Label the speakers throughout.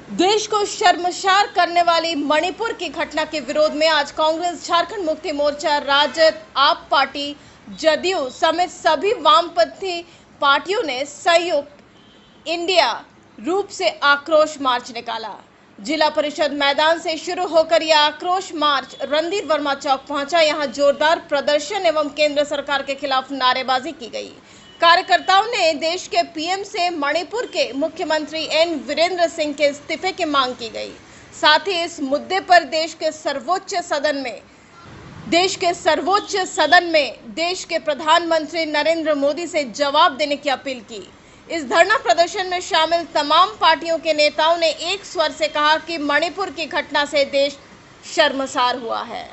Speaker 1: देश को शर्मसार करने वाली मणिपुर की घटना के विरोध में आज कांग्रेस, झारखंड मुक्ति मोर्चा, राजद, आप पार्टी, जदयू समेत सभी वामपंथी पार्टियों ने संयुक्त इंडिया रूप से आक्रोश मार्च निकाला। जिला परिषद मैदान से शुरू होकर यह आक्रोश मार्च रणधीर वर्मा चौक पहुंचा। यहां जोरदार प्रदर्शन एवं केंद्र सरकार के खिलाफ नारेबाजी की गई। कार्यकर्ताओं ने देश के पीएम से मणिपुर के मुख्यमंत्री एन वीरेंद्र सिंह के इस्तीफे की मांग की गई। साथ ही इस मुद्दे पर देश के सर्वोच्च सदन में देश के प्रधानमंत्री नरेंद्र मोदी से जवाब देने की अपील की। इस धरना प्रदर्शन में शामिल तमाम पार्टियों के नेताओं ने एक स्वर से कहा कि मणिपुर की घटना से देश शर्मसार हुआ है।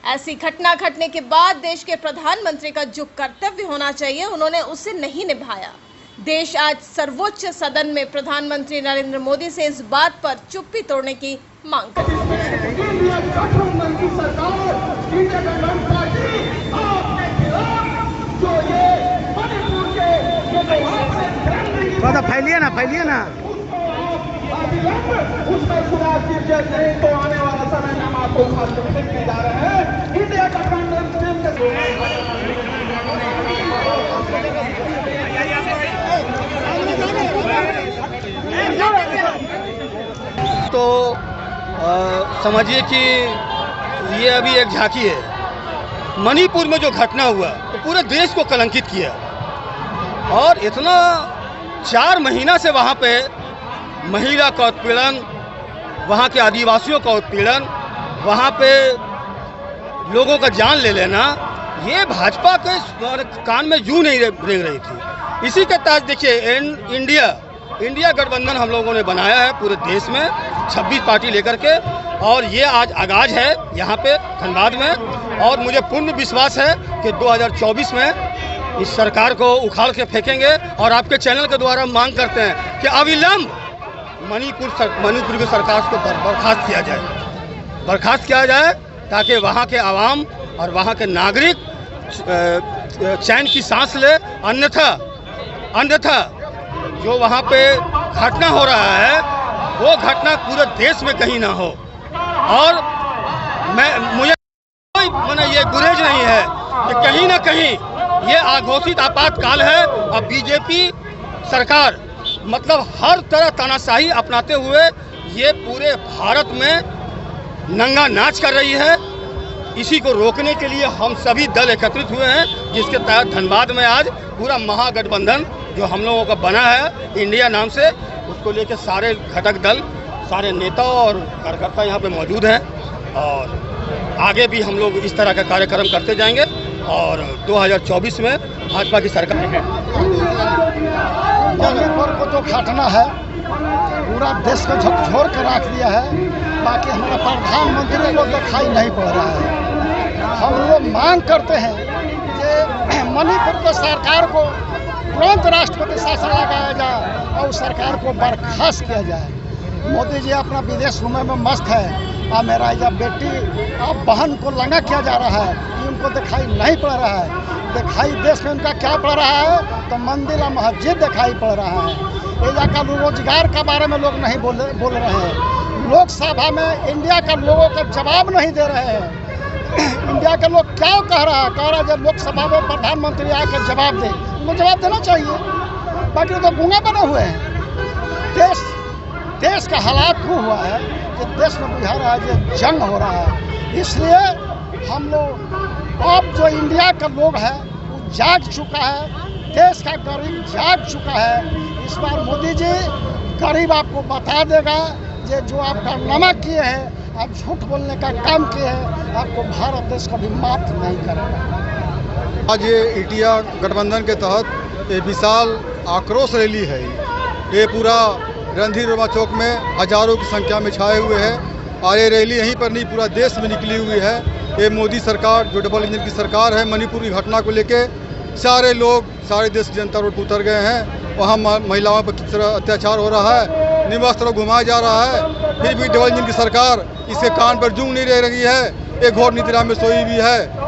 Speaker 1: ऐसी घटना घटने के बाद देश के प्रधानमंत्री का जो कर्तव्य होना चाहिए, उन्होंने उसे नहीं निभाया। देश आज सर्वोच्च सदन में प्रधानमंत्री नरेंद्र मोदी से इस बात पर चुप्पी तोड़ने की मांग कर
Speaker 2: फैलिए ना
Speaker 3: उसका सुधार कीजिए, नहीं तो आने वाला समय में हम आपको समर्पित किए जा रहे हैं। इंडिया गठबंधन
Speaker 2: तो समझिए कि ये अभी एक झांकी है। मणिपुर में जो घटना हुआ तो पूरे देश को कलंकित किया और इतना 4 महीना से वहाँ पे महिला का उत्पीड़न, वहाँ के आदिवासियों का उत्पीड़न, वहाँ पे लोगों का जान ले लेना, ये भाजपा के कान में जूं नहीं रेंग रही थी। इसी के तहत देखिए इंडिया गठबंधन हम लोगों ने बनाया है पूरे देश में 26 पार्टी लेकर के, और ये आज आगाज है यहाँ पे धनबाद में। और मुझे पूर्ण विश्वास है कि 2024 में इस सरकार को उखाड़ के फेंकेंगे। और आपके चैनल के द्वारा मांग करते हैं कि अविलंब मणिपुर की सरकार को बर्खास्त किया जाए ताकि वहाँ के आवाम और वहाँ के नागरिक चैन की सांस ले। अन्यथा जो वहाँ पे घटना हो रहा है वो घटना पूरे देश में कहीं ना हो। और मुझे कोई ये गुरेज नहीं है कि कहीं ना कहीं ये अघोषित आपातकाल है और बीजेपी सरकार मतलब हर तरह तानाशाही अपनाते हुए ये पूरे भारत में नंगा नाच कर रही है। इसी को रोकने के लिए हम सभी दल एकत्रित हुए हैं, जिसके तहत धनबाद में आज पूरा महागठबंधन जो हम लोगों का बना है इंडिया नाम से, उसको लेकर सारे घटक दल, सारे नेता और कार्यकर्ता यहाँ पे मौजूद हैं। और आगे भी हम लोग इस तरह का कार्यक्रम करते जाएंगे और 2024 में भाजपा की सरकार है।
Speaker 4: मणिपुर को जो घटना है पूरा देश को झकझोर कर रख दिया है। बाकी हमारा प्रधानमंत्री को दिखाई नहीं पड़ रहा है। हम लोग मांग करते हैं कि मणिपुर की सरकार को तुरंत राष्ट्रपति शासन लगाया जाए और सरकार को बर्खास्त किया जाए। मोदी जी अपना विदेश घूमने में मस्त है और मेरा या बेटी और बहन को लंगा किया जा रहा है, ये उनको दिखाई नहीं पड़ रहा है। दिखाई देश में उनका क्या पड़ रहा है तो मंदिर और मस्जिद दिखाई पड़ रहा है। इंडिया का रोजगार के बारे में लोग नहीं बोल रहे हैं। लोकसभा में इंडिया का लोगों का जवाब नहीं दे रहे हैं। इंडिया के लोग क्या कह रहा है जब लोकसभा में प्रधानमंत्री आकर जवाब दे, उनको जवाब देना चाहिए। बाकी तो गूंगा बने हुए हैं। देश का हालात वो हुआ है कि देश में बुझा रहा है ये जंग हो रहा है। इसलिए हम लोग अब जो इंडिया का लोग है वो जाग चुका है, देश का गरीब जाग चुका है। इस बार मोदी जी गरीब आपको बता देगा ये जो आप कारनामा किए हैं, आप झूठ बोलने का काम किए हैं, आपको भारत देश कभी माफ नहीं करेगा।
Speaker 5: आज ये इंडिया गठबंधन के तहत एक विशाल आक्रोश रैली है। ये पूरा रणधीर वर्मा चौक में हजारों की संख्या में छाए हुए हैं और ये रैली यहीं पर नहीं पूरा देश में निकली हुई है। ये मोदी सरकार जो डबल इंजन की सरकार है, मणिपुर की घटना को लेके सारे लोग, सारे देश की जनता रोड पर उतर गए हैं। वहाँ महिलाओं पर किस तरह अत्याचार हो रहा है, निवस्त्र घुमाया जा रहा है, फिर भी डबल इंजन की सरकार इसके कान पर जूं नहीं रह रही है। एक घोर निद्रा में सोई हुई है।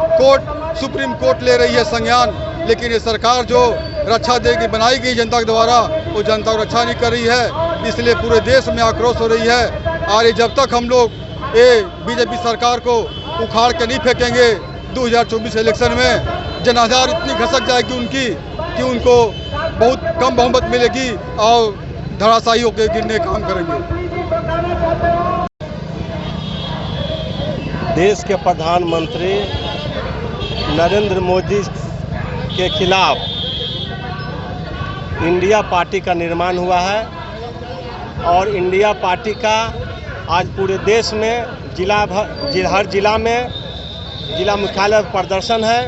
Speaker 5: सुप्रीम कोर्ट ले रही है संज्ञान, लेकिन ये सरकार जो रक्षा देगी बनाई गई जनता के द्वारा, वो जनता को रक्षा नहीं कर रही है। इसलिए पूरे देश में आक्रोश हो रही है। और जब तक हम लोग ये बीजेपी सरकार को उखाड़ के नहीं फेंकेंगे 2024 इलेक्शन में जनाधार इतनी घसक जाएगी उनकी कि उनको बहुत कम बहुमत मिलेगी और धराशायी होकर गिरने का काम करेंगे।
Speaker 6: देश के प्रधानमंत्री नरेंद्र मोदी के खिलाफ इंडिया पार्टी का निर्माण हुआ है और इंडिया पार्टी का आज पूरे देश में हर जिला में जिला मुख्यालय प्रदर्शन है।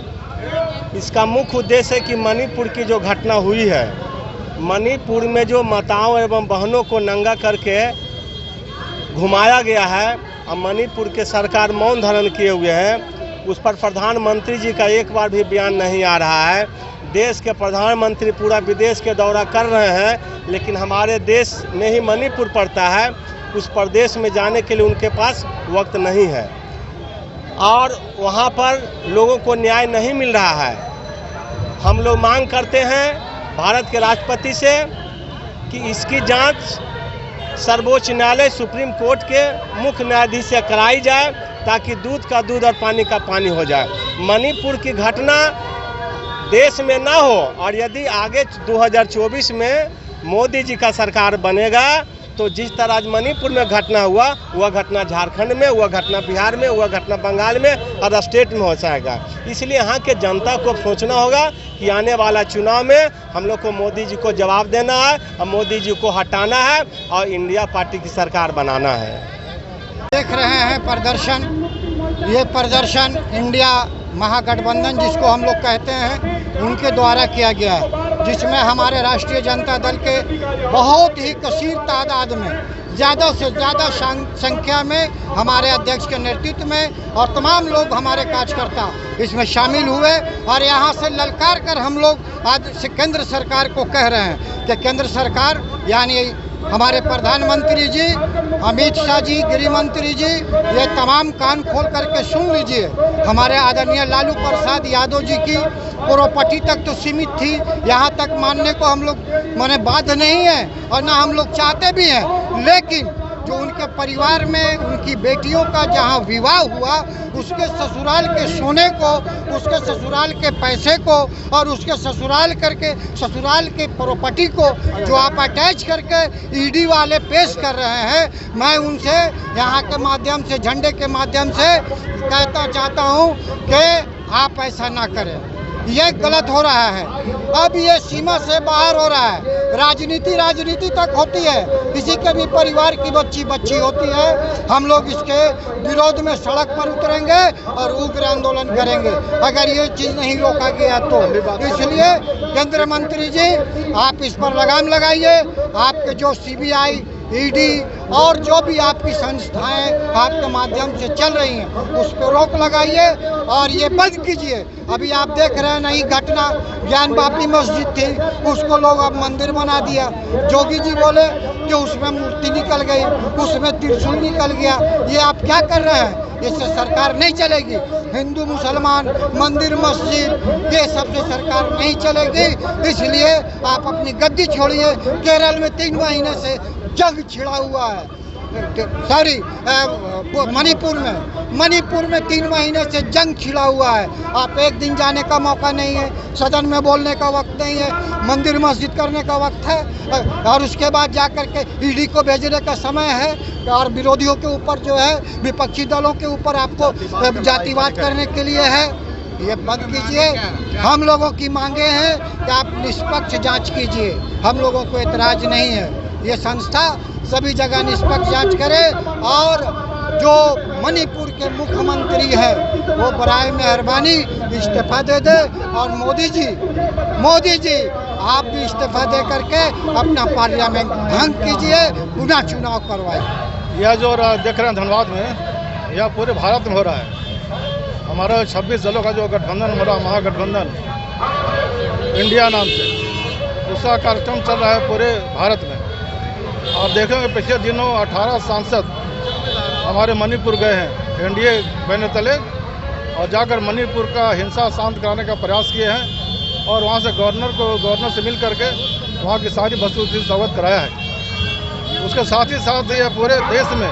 Speaker 6: इसका मुख्य उद्देश्य है कि मणिपुर की जो घटना हुई है, मणिपुर में जो माताओं एवं बहनों को नंगा करके घुमाया गया है और मणिपुर के सरकार मौन धारण किए हुए हैं, उस पर प्रधानमंत्री जी का एक बार भी बयान नहीं आ रहा है। देश के प्रधानमंत्री पूरा विदेश के दौरा कर रहे हैं, लेकिन हमारे देश में ही मणिपुर पड़ता है, उस प्रदेश में जाने के लिए उनके पास वक्त नहीं है और वहाँ पर लोगों को न्याय नहीं मिल रहा है। हम लोग मांग करते हैं भारत के राष्ट्रपति से कि इसकी जांच सर्वोच्च न्यायालय सुप्रीम कोर्ट के मुख्य न्यायाधीश से कराई जाए ताकि दूध का दूध और पानी का पानी हो जाए। मणिपुर की घटना देश में ना हो और यदि आगे 2024 में मोदी जी का सरकार बनेगा तो जिस तरह आज मणिपुर में घटना हुआ वह घटना झारखंड में, वह घटना बिहार में, वह घटना बंगाल में और स्टेट में हो जाएगा। इसलिए यहाँ के जनता को सोचना होगा कि आने वाला चुनाव में हम लोग को मोदी जी को जवाब देना है और मोदी जी को हटाना है और इंडिया पार्टी की सरकार बनाना है।
Speaker 4: देख रहे हैं प्रदर्शन, ये प्रदर्शन इंडिया महागठबंधन जिसको हम लोग कहते हैं उनके द्वारा किया गया है, जिसमें हमारे राष्ट्रीय जनता दल के बहुत ही कसीर तादाद में ज़्यादा से ज़्यादा संख्या में हमारे अध्यक्ष के नेतृत्व में और तमाम लोग हमारे कार्यकर्ता इसमें शामिल हुए और यहाँ से ललकार कर हम लोग आज से केंद्र सरकार को कह रहे हैं कि केंद्र सरकार यानी हमारे प्रधानमंत्री जी, अमित शाह जी, गृह मंत्री जी, ये तमाम कान खोल करके सुन लीजिए। हमारे आदरणीय लालू प्रसाद यादव जी की प्रॉपर्टी तक तो सीमित थी, यहाँ तक मानने को हम लोग माने बाध्य नहीं है और ना हम लोग चाहते भी हैं, लेकिन जो उनके परिवार में उनकी बेटियों का जहाँ विवाह हुआ उसके ससुराल के सोने को, उसके ससुराल के पैसे को और उसके ससुराल के प्रॉपर्टी को जो आप अटैच करके ईडी वाले पेश कर रहे हैं, मैं उनसे यहाँ के माध्यम से, झंडे के माध्यम से कहना चाहता हूँ कि आप ऐसा ना करें, ये गलत हो रहा है। अब ये सीमा से बाहर हो रहा है। राजनीति तक होती है, किसी के भी परिवार की बच्ची होती है। हम लोग इसके विरोध में सड़क पर उतरेंगे और उग्र आंदोलन करेंगे अगर ये चीज़ नहीं रोका गया तो। इसलिए केंद्र मंत्री जी आप इस पर लगाम लगाइए। आपके जो CBI, ED और जो भी आपकी संस्थाएं आपके माध्यम से चल रही हैं उस पर रोक लगाइए और ये बंद कीजिए। अभी आप देख रहे हैं नई घटना, ज्ञान वापी मस्जिद थी, उसको लोग अब मंदिर बना दिया। जोगी जी बोले कि उसमें मूर्ति निकल गई, उसमें त्रिशूल निकल गया। ये आप क्या कर रहे हैं? इससे सरकार नहीं चलेगी। हिंदू मुसलमान मंदिर मस्जिद ये सबसे सरकार नहीं चलेगी। इसलिए आप अपनी गद्दी छोड़िए। केरल में 3 महीने से जंग छिड़ा हुआ है, मणिपुर में 3 महीने से जंग छिड़ा हुआ है। आप एक दिन जाने का मौका नहीं है, सदन में बोलने का वक्त नहीं है, मंदिर मस्जिद करने का वक्त है और उसके बाद जाकर के ईडी को भेजने का समय है और विरोधियों के ऊपर जो है, विपक्षी दलों के ऊपर आपको जातिवाद करने के लिए है। ये बंद कीजिए। हम लोगों की मांगे हैं कि आप निष्पक्ष जांच कीजिए। हम लोगों को एतराज नहीं है। ये संस्था सभी जगह निष्पक्ष जांच करे और जो मणिपुर के मुख्यमंत्री हैं वो बराए मेहरबानी इस्तीफा दे दे और मोदी जी आप भी इस्तीफा दे करके अपना पार्लियामेंट भंग कीजिए, पुनः चुनाव करवाइए।
Speaker 5: यह जो देख रहे हैं धनबाद में, यह पूरे भारत में हो रहा है। हमारा 26 दलों का जो गठबंधन हो रहा, महागठबंधन इंडिया नाम से, उसका कार्यक्रम चल रहा है पूरे भारत में। आप देखेंगे पिछले दिनों 18 सांसद हमारे मणिपुर गए हैं एनडीए बैनर तले और जाकर मणिपुर का हिंसा शांत कराने का प्रयास किए हैं और वहाँ से गवर्नर से मिल करके वहाँ की सारी वस्तुस्थिति से अवगत कराया है। उसके साथ ही साथ ये पूरे देश में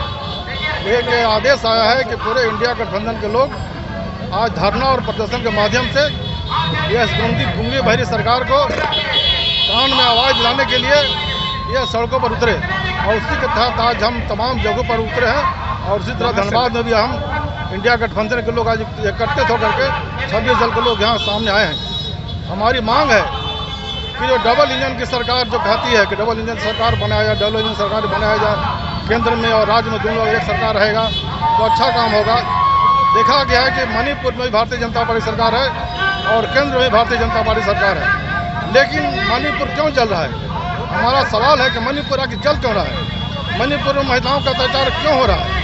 Speaker 5: एक आदेश आया है कि पूरे इंडिया गठबंधन के लोग आज धरना और प्रदर्शन के माध्यम से यह गुंगी बहरी सरकार को कान में आवाज़ दिलाने के लिए यह सड़कों पर उतरे और उसी के तहत आज हम तमाम जगहों पर उतरे हैं। और इसी तरह धनबाद में भी हम इंडिया गठबंधन के लोग आज इकट्ठे होकर के 26 दल के लोग यहाँ सामने आए हैं। हमारी मांग है कि जो डबल इंजन की सरकार जो कहती है कि डबल इंजन सरकार बनाया जाए, डबल इंजन सरकार बनाया जाए, केंद्र में और राज्य में दोनों एक सरकार रहेगा तो अच्छा काम होगा। देखा गया है कि मणिपुर में भी भारतीय जनता पार्टी सरकार है और केंद्र में भी भारतीय जनता पार्टी सरकार है, लेकिन मणिपुर क्यों जल रहा है? हमारा सवाल है कि मणिपुर आखिर जल क्यों रहा है? मणिपुर में महिलाओं का अत्याचार क्यों हो रहा है?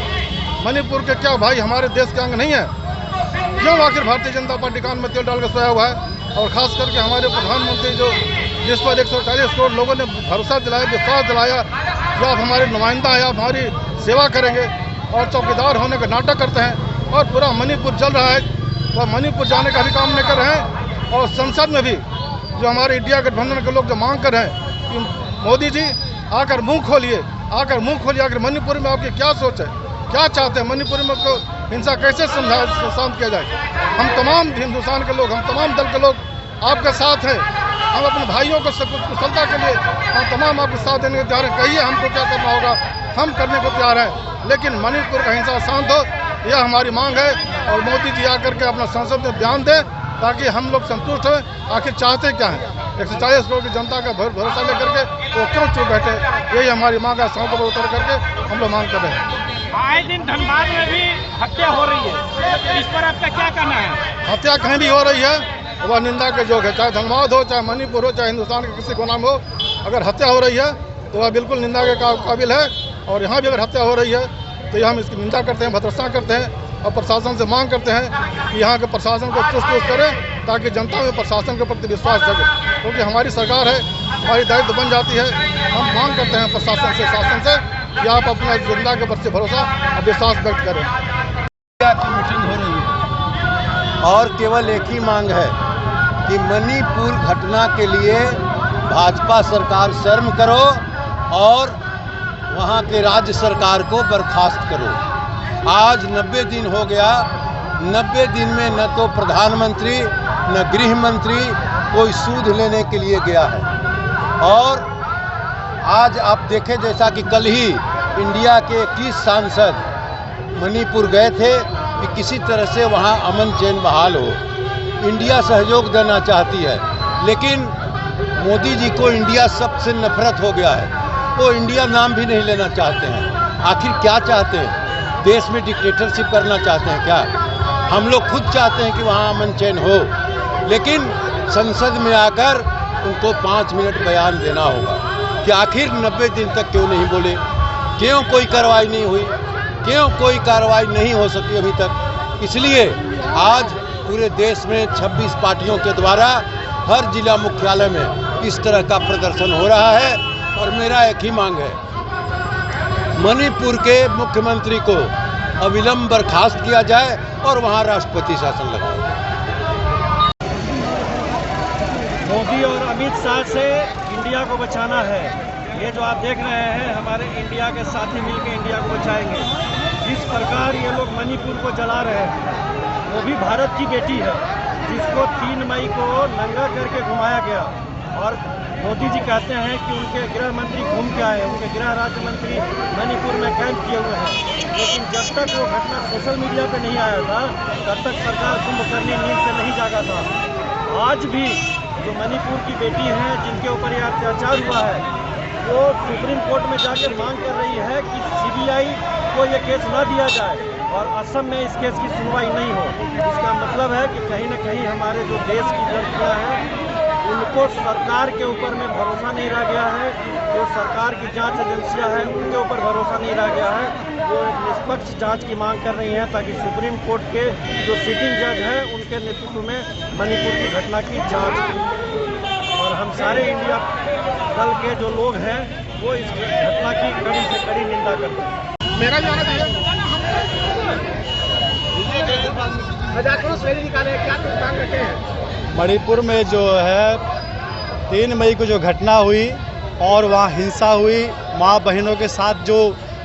Speaker 5: मणिपुर के क्या भाई हमारे देश के अंग नहीं है? क्यों आखिर भारतीय जनता पार्टी कान में तेल डाल कर सोया हुआ है? और खास करके हमारे प्रधानमंत्री जो जिस पर 140 करोड़ लोगों ने भरोसा दिलाया, विश्वास दिलाया कि आप हमारे नुमाइंदा हैं, आप हमारी सेवा करेंगे और चौकीदार होने का नाटक करते हैं और पूरा मणिपुर जल रहा है। वह मणिपुर जाने का भी काम नहीं कर रहे हैं। और संसद में भी जो हमारे इंडिया गठबंधन के लोग जो मांग कर रहे हैं कि मोदी जी आकर मुंह खोलिए, आकर मणिपुर में आपकी क्या सोच है, क्या चाहते हैं? मणिपुर में को हिंसा कैसे शांत किया जाए? हम तमाम हिंदुस्तान के लोग, हम तमाम दल के लोग आपके साथ हैं। हम अपने भाइयों को कुशलता के लिए हम तमाम आपके साथ देने को तैयार हैं। कहिए हमको क्या करना होगा, हम करने को तैयार हैं, लेकिन मणिपुर का हिंसा शांत हो, यह हमारी मांग है। और मोदी जी आकर के अपना संसद में बयान दें ताकि हम लोग संतुष्ट हों। आखिर चाहते क्या हैं? 140 करोड़ की जनता का भरोसा लेकर के वो क्यों चुप बैठे? यही हमारी मांग है। सड़कों पर उतर करके हम लोग मांग कर रहे हैं।
Speaker 7: आए दिन धनबाद में भी हत्या हो रही है, इस पर आपका क्या कहना है?
Speaker 5: हत्या कहीं भी हो रही है वह निंदा के जोग है, चाहे धनबाद हो, चाहे मणिपुर हो, चाहे हिंदुस्तान के किसी कोना में हो। अगर हत्या हो रही है तो वह बिल्कुल निंदा के काबिल है। और यहाँ भी अगर हत्या हो रही है तो यह हम इसकी निंदा करते हैं, भर्त्सना करते हैं और प्रशासन से मांग करते हैं कि यहाँ के प्रशासन को चुस्त करें ताकि जनता में प्रशासन के प्रति विश्वास जगे, क्योंकि हमारी सरकार है, हमारी दायित्व बन जाती है। हम मांग करते हैं प्रशासन से, शासन से कि आप अपना जनता के प्रति भरोसा और विश्वास व्यक्त करें।
Speaker 2: मीटिंग हो रही है और केवल एक ही मांग है कि मणिपुर घटना के लिए भाजपा सरकार शर्म करो और वहाँ के राज्य सरकार को बर्खास्त करो। आज 90 दिन हो गया, 90 दिन में न तो प्रधानमंत्री न गृह मंत्री कोई सूद लेने के लिए गया है। और आज आप देखें जैसा कि कल ही इंडिया के 21 सांसद मणिपुर गए थे कि किसी तरह से वहाँ अमन चैन बहाल हो। इंडिया सहयोग देना चाहती है, लेकिन मोदी जी को इंडिया शब्द से नफरत हो गया है। वो इंडिया नाम भी नहीं लेना चाहते हैं। आखिर क्या चाहते हैं? देश में डिक्टेटरशिप करना चाहते हैं क्या? हम लोग खुद चाहते हैं कि वहाँ अमन चैन हो, लेकिन संसद में आकर उनको 5 मिनट बयान देना होगा कि आखिर 90 दिन तक क्यों नहीं बोले, क्यों कोई कार्रवाई नहीं हुई, क्यों कोई कार्रवाई नहीं हो सकी अभी तक। इसलिए आज पूरे देश में 26 पार्टियों के द्वारा हर जिला मुख्यालय में इस तरह का प्रदर्शन हो रहा है। और मेरा एक ही मांग है, मणिपुर के मुख्यमंत्री को अविलंब बर्खास्त किया जाए और वहां राष्ट्रपति शासन लगाए।
Speaker 7: मोदी और अमित शाह से इंडिया को बचाना है। ये जो आप देख रहे हैं, हमारे इंडिया के साथी मिलकर इंडिया को बचाएंगे। जिस प्रकार ये लोग मणिपुर को जला रहे हैं, वो भी भारत की बेटी है जिसको 3 मई को नंगा करके घुमाया गया। और मोदी जी कहते हैं कि उनके गृह मंत्री घूम के आए, उनके गृह राज्य मंत्री मणिपुर में कैंप किए हुए हैं। लेकिन जब तक वो घटना सोशल मीडिया पे नहीं आया था, तब तक सरकार कुंभकर्णी नींद से नहीं जागा था। आज भी जो मणिपुर की बेटी हैं जिनके ऊपर यह अत्याचार हुआ है, वो सुप्रीम कोर्ट में जाकर मांग कर रही है कि CBI को ये केस न दिया जाए और असम में इस केस की सुनवाई नहीं हो। इसका मतलब है कि कहीं न कहीं हमारे जो देश की लड़कियाँ हैं उनको सरकार के ऊपर में भरोसा नहीं रह गया है। जो सरकार की जांच एजेंसियां हैं उनके ऊपर भरोसा नहीं रह गया है। वो एक निष्पक्ष जांच की मांग कर रही हैं ताकि सुप्रीम कोर्ट के जो सिटिंग जज हैं उनके नेतृत्व में मणिपुर की घटना की जांच की। और हम सारे इंडिया दल के जो लोग हैं वो इस घटना की कड़ी से कड़ी निंदा करते हैं।
Speaker 3: मेरा जाना चाहिए क्या नुकसान रखे हैं?
Speaker 8: मणिपुर में जो है 3 मई को जो घटना हुई और वहाँ हिंसा हुई, माँ बहनों के साथ जो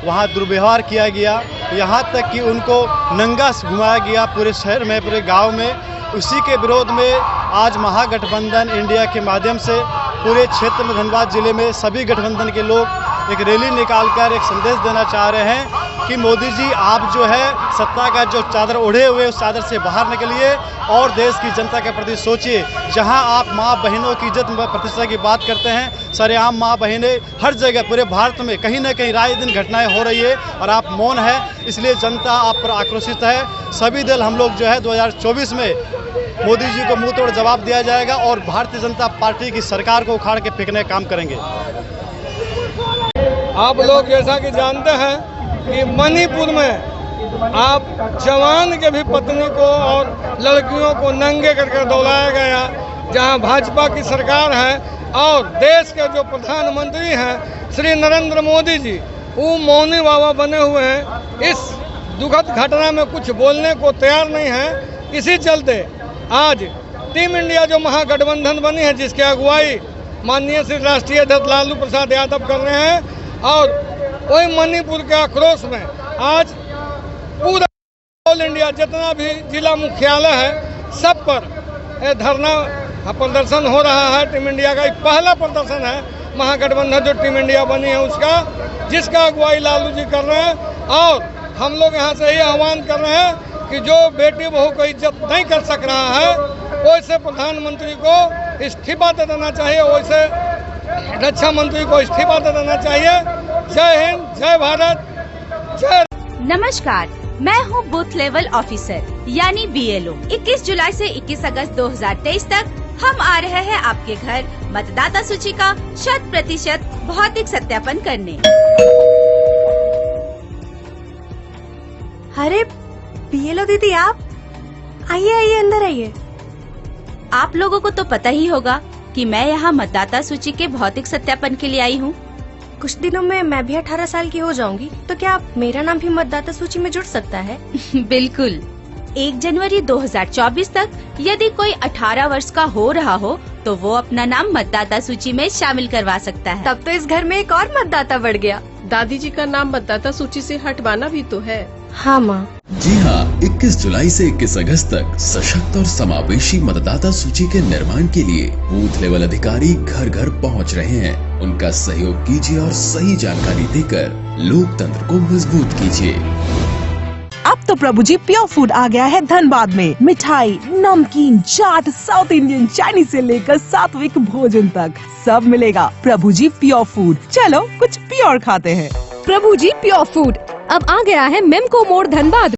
Speaker 8: वहाँ दुर्व्यवहार किया गया, यहाँ तक कि उनको नंगा घुमाया गया पूरे शहर में, पूरे गांव में। उसी के विरोध में आज महागठबंधन इंडिया के माध्यम से पूरे क्षेत्र में, धनबाद जिले में सभी गठबंधन के लोग एक रैली निकालकर एक संदेश देना चाह रहे हैं कि मोदी जी, आप जो है सत्ता का जो चादर ओढ़े हुए उस चादर से बाहर निकलिए और देश की जनता के प्रति सोचिए। जहां आप माँ बहनों की इज्जत प्रतिष्ठा की बात करते हैं, सरेआम माँ बहनें हर जगह पूरे भारत में कहीं ना कहीं राय दिन घटनाएं हो रही है और आप मौन है, इसलिए जनता आप पर आक्रोशित है। सभी दल हम लोग जो है 2024 में मोदी जी को मुंह तोड़ जवाब दिया जाएगा और भारतीय जनता पार्टी की सरकार को उखाड़ के फेंकने का काम करेंगे।
Speaker 9: आप लोग जैसा कि जानते हैं कि मणिपुर में आप जवान के भी पत्नी को और लड़कियों को नंगे करके दौड़ाया गया, जहां भाजपा की सरकार है और देश के जो प्रधानमंत्री हैं श्री नरेंद्र मोदी जी, वो मौनी बाबा बने हुए हैं। इस दुखद घटना में कुछ बोलने को तैयार नहीं है। इसी चलते आज टीम इंडिया जो महागठबंधन बनी है, जिसकी अगुवाई माननीय श्री राष्ट्रीय अध्यक्ष लालू प्रसाद यादव कर रहे हैं, और वही मणिपुर के आक्रोश में आज पूरा ऑल इंडिया जितना भी जिला मुख्यालय है सब पर धरना प्रदर्शन हो रहा है। टीम इंडिया का एक पहला प्रदर्शन है महागठबंधन जो टीम इंडिया बनी है उसका, जिसका अगुवाई लालू जी कर रहे हैं। और हम लोग यहाँ से यही आह्वान कर रहे हैं कि जो बेटी बहू को इज्जत नहीं कर सक रहा है, वैसे प्रधानमंत्री को इस्तीफा दे देना चाहिए, वैसे रक्षा मंत्री को इस्तीफा दे देना चाहिए। जय हिंद, जय भारत, जय।
Speaker 10: नमस्कार, मैं हूँ बूथ लेवल ऑफिसर यानी BLO। 21 जुलाई से 21 अगस्त 2023 तक हम आ रहे हैं आपके घर मतदाता सूची का 100% भौतिक सत्यापन करने।
Speaker 11: अरे BLO दीदी, आप आइए आइए, अंदर आइए।
Speaker 10: आप लोगों को तो पता ही होगा कि मैं यहाँ मतदाता सूची के भौतिक सत्यापन के लिए आई हूँ।
Speaker 11: कुछ दिनों में मैं भी 18 साल की हो जाऊंगी, तो क्या मेरा नाम भी मतदाता सूची में जुड़ सकता है?
Speaker 10: बिल्कुल। 1 जनवरी 2024 तक यदि कोई 18 वर्ष का हो रहा हो तो वो अपना नाम मतदाता सूची में शामिल करवा सकता है।
Speaker 11: तब तो इस घर में एक और मतदाता बढ़ गया।
Speaker 12: दादी जी का नाम मतदाता सूची से हटवाना भी तो है।
Speaker 11: हाँ माँ।
Speaker 13: जी हाँ, 21 जुलाई से 21 अगस्त तक सशक्त और समावेशी मतदाता सूची के निर्माण के लिए बूथ लेवल अधिकारी घर घर पहुँच रहे हैं। उनका सहयोग कीजिए और सही जानकारी देकर लोकतंत्र को मजबूत कीजिए।
Speaker 14: अब तो प्रभु जी प्योर फूड आ गया है धनबाद में। मिठाई, नमकीन, चाट, साउथ इंडियन, चाइनीज से लेकर सात्विक भोजन तक सब मिलेगा। प्रभु जी प्योर फूड, चलो कुछ प्योर खाते हैं।
Speaker 15: प्रभु जी प्योर फूड अब आ गया है मेमको मोड़ धनबाद।